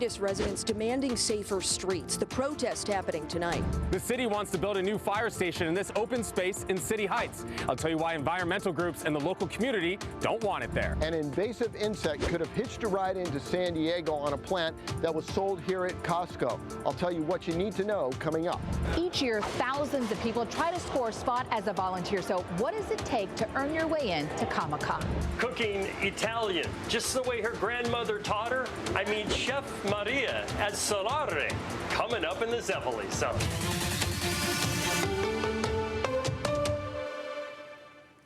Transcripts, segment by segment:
Encinitas residents demanding safer streets. The protest happening tonight. The city wants to build a new fire station in this open space in City Heights. I'll tell you why environmental groups and the local community don't want it there. An invasive insect could have hitched a ride into San Diego on a plant that was sold here at Costco. I'll tell you what you need to know coming up. Each year, thousands of people try to score a spot as a volunteer. So what does it take to earn your way in to Comic-Con? Cooking Italian, just the way her grandmother taught her. I mean, Chef Maria at Solare, coming up in the Zeppeli zone.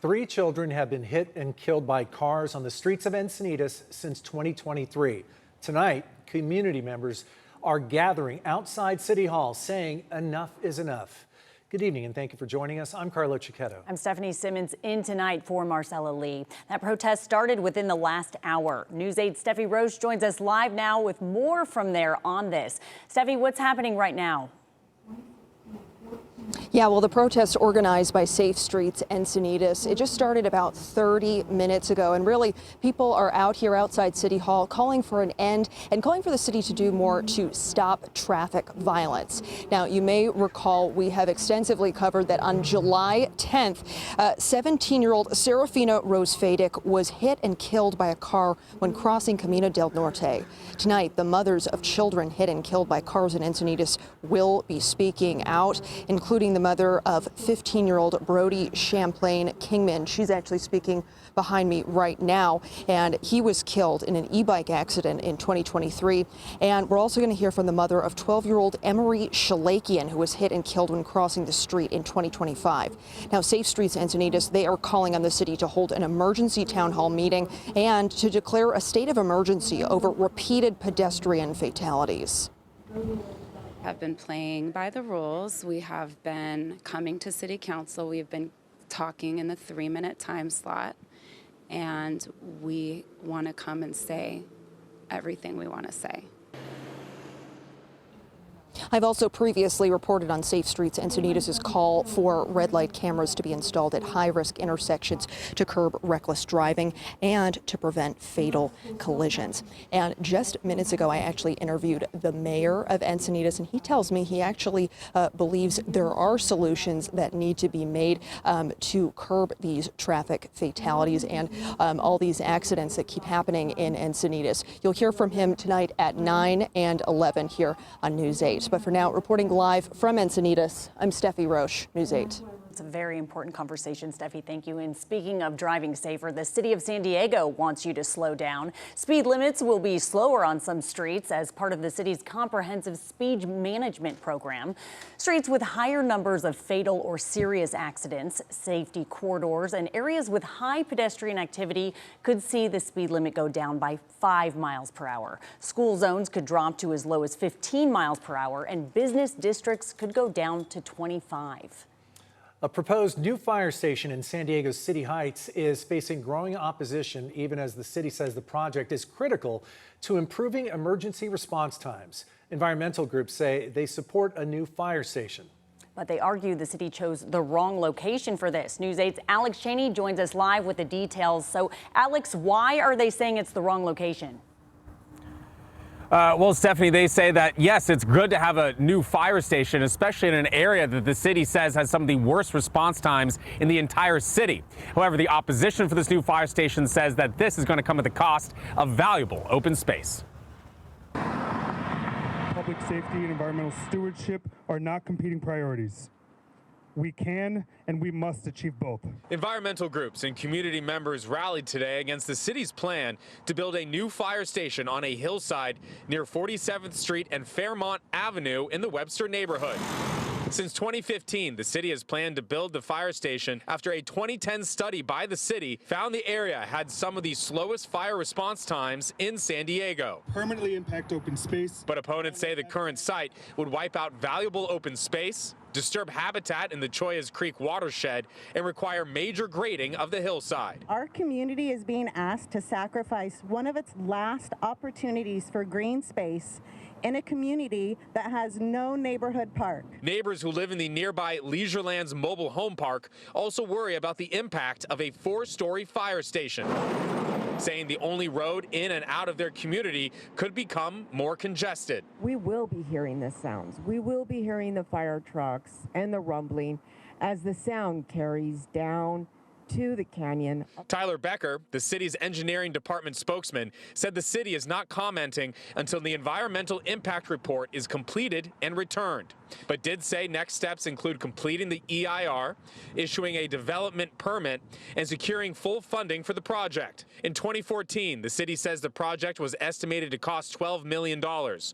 3 children have been hit and killed by cars on the streets of Encinitas since 2023. Tonight, community members are gathering outside City Hall saying enough is enough. Good evening and thank you for joining us. I'm Carlo Cicchetto. I'm Stephanie Simmons in tonight for Marcella Lee. That protest started within the last hour. News 8's Steffi Roche joins us live now with more from there on this. Steffi, what's happening right now? Yeah, well, the protest organized by Safe Streets Encinitas, it just started about 30 minutes ago. And really, people are out here outside City Hall calling for an end and calling for the city to do more to stop traffic violence. Now, you may recall we have extensively covered that on July 10th, 17-year-old Serafina Rose Fadick was hit and killed by a car when crossing Camino del Norte. Tonight, the mothers of children hit and killed by cars in Encinitas will be speaking out, including the mother of 15-year-old Brody Champlain Kingman. She's actually speaking behind me right now, and he was killed in an e-bike accident in 2023. And we're also going to hear from the mother of 12-year-old Emery Shalakian, who was hit and killed when crossing the street in 2025. Now, Safe Streets Encinitas, they are calling on the city to hold an emergency town hall meeting and to declare a state of emergency over repeated pedestrian fatalities. Have been playing by the rules. We have been coming to City Council. We've been talking in the 3-minute time slot, and we want to come and say everything we want to say. I've also previously reported on Safe Streets Encinitas' call for red light cameras to be installed at high-risk intersections to curb reckless driving and to prevent fatal collisions. And just minutes ago, I actually interviewed the mayor of Encinitas, and he tells me he actually believes there are solutions that need to be made to curb these traffic fatalities and all these accidents that keep happening in Encinitas. You'll hear from him tonight at 9 and 11 here on News 8. But for now, reporting live from Encinitas, I'm Steffi Roche, News 8. It's a very important conversation, Steffi. Thank you. And speaking of driving safer, the city of San Diego wants you to slow down. Speed limits will be slower on some streets as part of the city's comprehensive speed management program. Streets with higher numbers of fatal or serious accidents, safety corridors, and areas with high pedestrian activity could see the speed limit go down by 5 miles per hour. School zones could drop to as low as 15 miles per hour, and business districts could go down to 25. A proposed new fire station in San Diego's City Heights is facing growing opposition, even as the city says the project is critical to improving emergency response times. Environmental groups say they support a new fire station. But they argue the city chose the wrong location for this. News 8's Alex Cheney joins us live with the details. So, Alex, why are they saying it's the wrong location? Well, Stephanie, they say that, yes, it's good to have a new fire station, especially in an area that the city says has some of the worst response times in the entire city. However, the opposition for this new fire station says that this is going to come at the cost of valuable open space. Public safety and environmental stewardship are not competing priorities. We can and we must achieve both. Environmental groups and community members rallied today against the city's plan to build a new fire station on a hillside near 47th Street and Fairmont Avenue in the Webster neighborhood. Since 2015, the city has planned to build the fire station after a 2010 study by the city found the area had some of the slowest fire response times in San Diego. Permanently impact open space. But opponents say the current site would wipe out valuable open space, disturb habitat in the Choyas Creek watershed, and require major grading of the hillside. Our community is being asked to sacrifice one of its last opportunities for green space in a community that has no neighborhood park. Neighbors who live in the nearby Leisurelands mobile home park also worry about the impact of a 4-story fire station. saying the only road in and out of their community could become more congested. We will be hearing the sounds. We will be hearing the fire trucks and the rumbling as the sound carries down to the canyon. Tyler Becker, the city's engineering department spokesman, said the city is not commenting until the environmental impact report is completed and returned, but did say next steps include completing the EIR, issuing a development permit, and securing full funding for the project. In 2014, the city says the project was estimated to cost $12 million.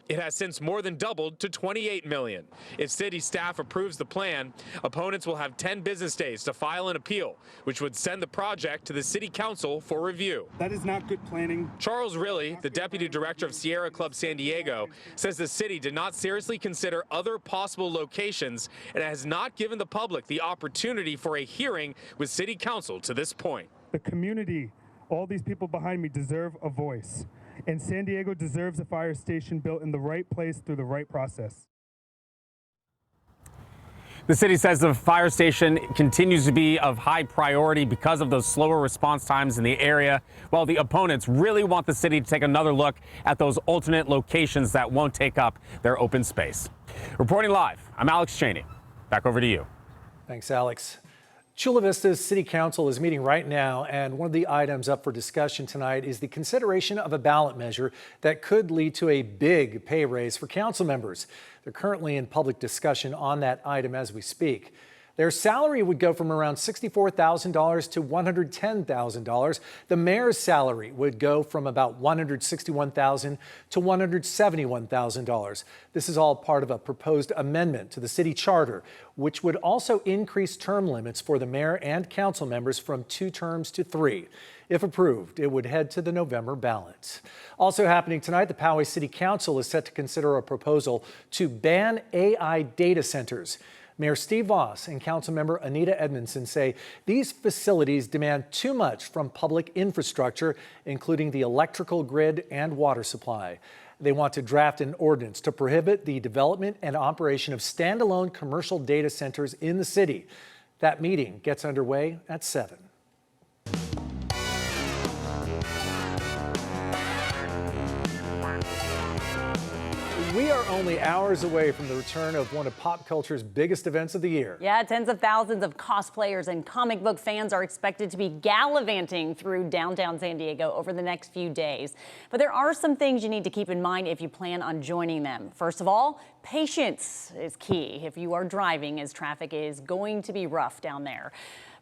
It has since more than doubled to $28 million. If city staff approves the plan, opponents will have 10 business days to file an appeal, which would send the project to the city council for review. That is not good planning. Charles Riley, the deputy director of Sierra Club San Diego, says the city did not seriously consider other possible locations and has not given the public the opportunity for a hearing with city council to this point. The community, all these people behind me, deserve a voice. And San Diego deserves a fire station built in the right place through the right process. The city says the fire station continues to be of high priority because of those slower response times in the area, while the opponents really want the city to take another look at those alternate locations that won't take up their open space. Reporting live, I'm Alex Cheney. Back over to you. Thanks, Alex. Chula Vista's City Council is meeting right now, and one of the items up for discussion tonight is the consideration of a ballot measure that could lead to a big pay raise for council members. They're currently in public discussion on that item as we speak. Their salary would go from around $64,000 to $110,000. The mayor's salary would go from about $161,000 to $171,000. This is all part of a proposed amendment to the city charter, which would also increase term limits for the mayor and council members from 2 terms to 3. If approved, it would head to the November ballot. Also happening tonight, the Poway City Council is set to consider a proposal to ban AI data centers. Mayor Steve Voss and Councilmember Anita Edmondson say these facilities demand too much from public infrastructure, including the electrical grid and water supply. They want to draft an ordinance to prohibit the development and operation of standalone commercial data centers in the city. That meeting gets underway at 7. We are only hours away from the return of one of pop culture's biggest events of the year. Yeah, tens of thousands of cosplayers and comic book fans are expected to be gallivanting through downtown San Diego over the next few days. But there are some things you need to keep in mind if you plan on joining them. First of all, patience is key if you are driving, as traffic is going to be rough down there.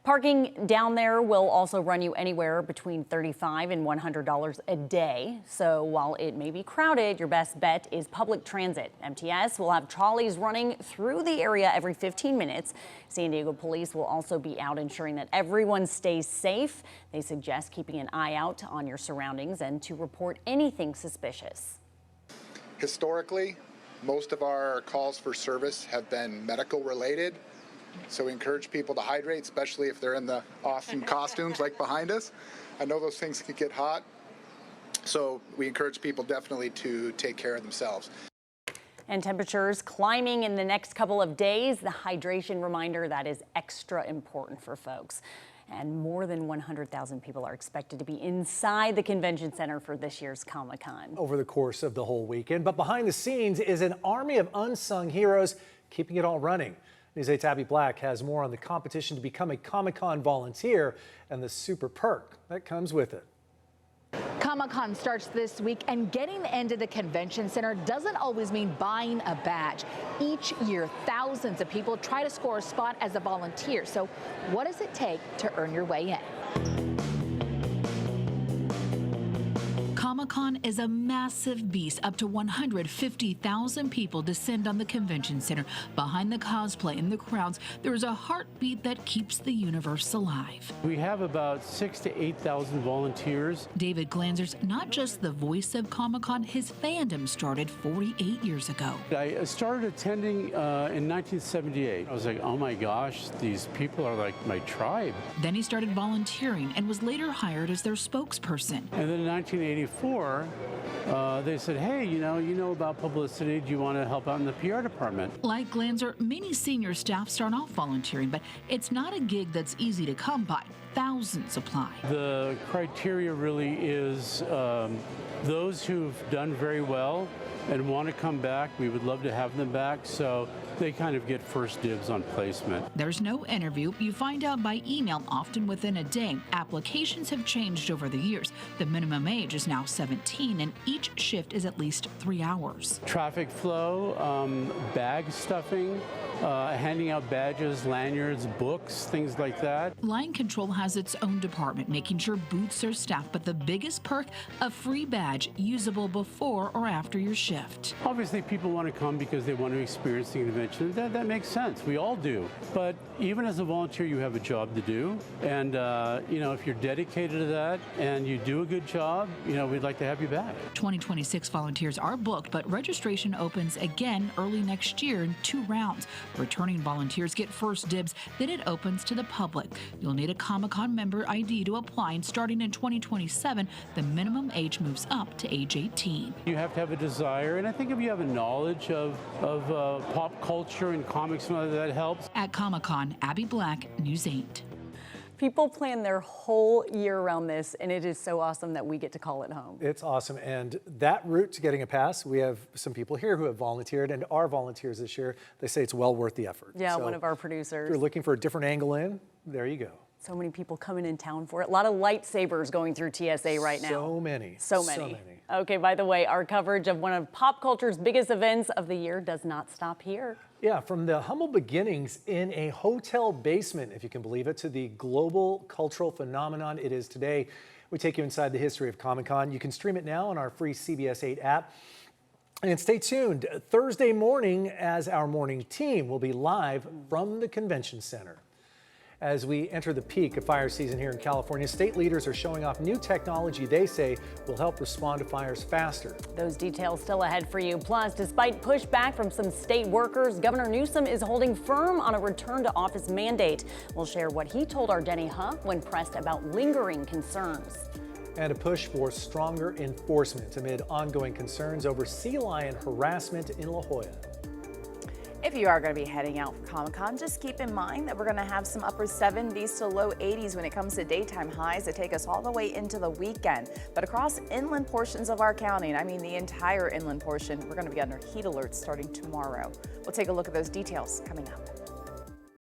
Parking down there will also run you anywhere between $35 and $100 a day. So while it may be crowded, your best bet is public transit. MTS will have trolleys running through the area every 15 minutes. San Diego police will also be out ensuring that everyone stays safe. They suggest keeping an eye out on your surroundings and to report anything suspicious. Historically, most of our calls for service have been medical related. So we encourage people to hydrate, especially if they're in the awesome costumes like behind us. I know those things can get hot, so we encourage people definitely to take care of themselves. And temperatures climbing in the next couple of days. The hydration reminder that is extra important for folks. And more than 100,000 people are expected to be inside the convention center for this year's Comic-Con. Over the course of the whole weekend. But behind the scenes is an army of unsung heroes keeping it all running. News 8's Abby Black has more on the competition to become a Comic-Con volunteer and the super perk that comes with it. Comic-Con starts this week, and getting into the convention center doesn't always mean buying a badge. Each year, thousands of people try to score a spot as a volunteer. So what does it take to earn your way in? Comic-Con is a massive beast. Up to 150,000 people descend on the convention center. Behind the cosplay and the crowds, there is a heartbeat that keeps the universe alive. We have about 6,000 to 8,000 volunteers. David Glanzer's not just the voice of Comic-Con, his fandom started 48 years ago. I started attending in 1978. I was like, oh my gosh, these people are like my tribe. Then he started volunteering and was later hired as their spokesperson. And then in 1984, before, they said, hey, you know about publicity. Do you want to help out in the PR department? Like Glanzer, many senior staff start off volunteering, but it's not a gig that's easy to come by. Thousands apply. The criteria really is those who've done very well and want to come back. We would love to have them back, so they kind of get first dibs on placement. There's no interview. You find out by email, often within a day. Applications have changed over the years. The minimum age is now 17, and each shift is at least 3 hours. Traffic flow, bag stuffing, handing out badges, lanyards, books, things like that. Line Control has its own department, making sure booths are staffed, but the biggest perk, a free badge usable before or after your shift. Obviously, people want to come because they want to experience the convention. That makes sense. We all do. But even as a volunteer, you have a job to do. And, if you're dedicated to that and you do a good job, we'd like to have you back. 2026 volunteers are booked, but registration opens again early next year in 2 rounds. Returning volunteers get first dibs, then it opens to the public. You'll need a Comic-Con member ID to apply, and starting in 2027, the minimum age moves up to age 18. You have to have a desire, and I think if you have a knowledge of pop culture and comics and all that helps. At Comic-Con, Abby Black, News 8. People plan their whole year around this, and it is so awesome that we get to call it home. It's awesome. And that route to getting a pass, we have some people here who have volunteered and are volunteers this year. They say it's well worth the effort. Yeah, so one of our producers. If you're looking for a different angle in, there you go. So many people coming in town for it. A lot of lightsabers going through TSA right now. So many. So many. Okay, by the way, our coverage of one of pop culture's biggest events of the year does not stop here. Yeah, from the humble beginnings in a hotel basement, if you can believe it, to the global cultural phenomenon it is today. We take you inside the history of Comic-Con. You can stream it now on our free CBS 8 app. And stay tuned. Thursday morning, as our morning team will be live from the convention center. As we enter the peak of fire season here in California, state leaders are showing off new technology they say will help respond to fires faster. Those details still ahead for you. Plus, despite pushback from some state workers, Governor Newsom is holding firm on a return to office mandate. We'll share what he told our Denny Huh when pressed about lingering concerns. And a push for stronger enforcement amid ongoing concerns over sea lion harassment in La Jolla. If you are going to be heading out for Comic-Con, just keep in mind that we're going to have some upper 70s to low 80s when it comes to daytime highs that take us all the way into the weekend. But across inland portions of our county, and I mean the entire inland portion, we're going to be under heat alerts starting tomorrow. We'll take a look at those details coming up.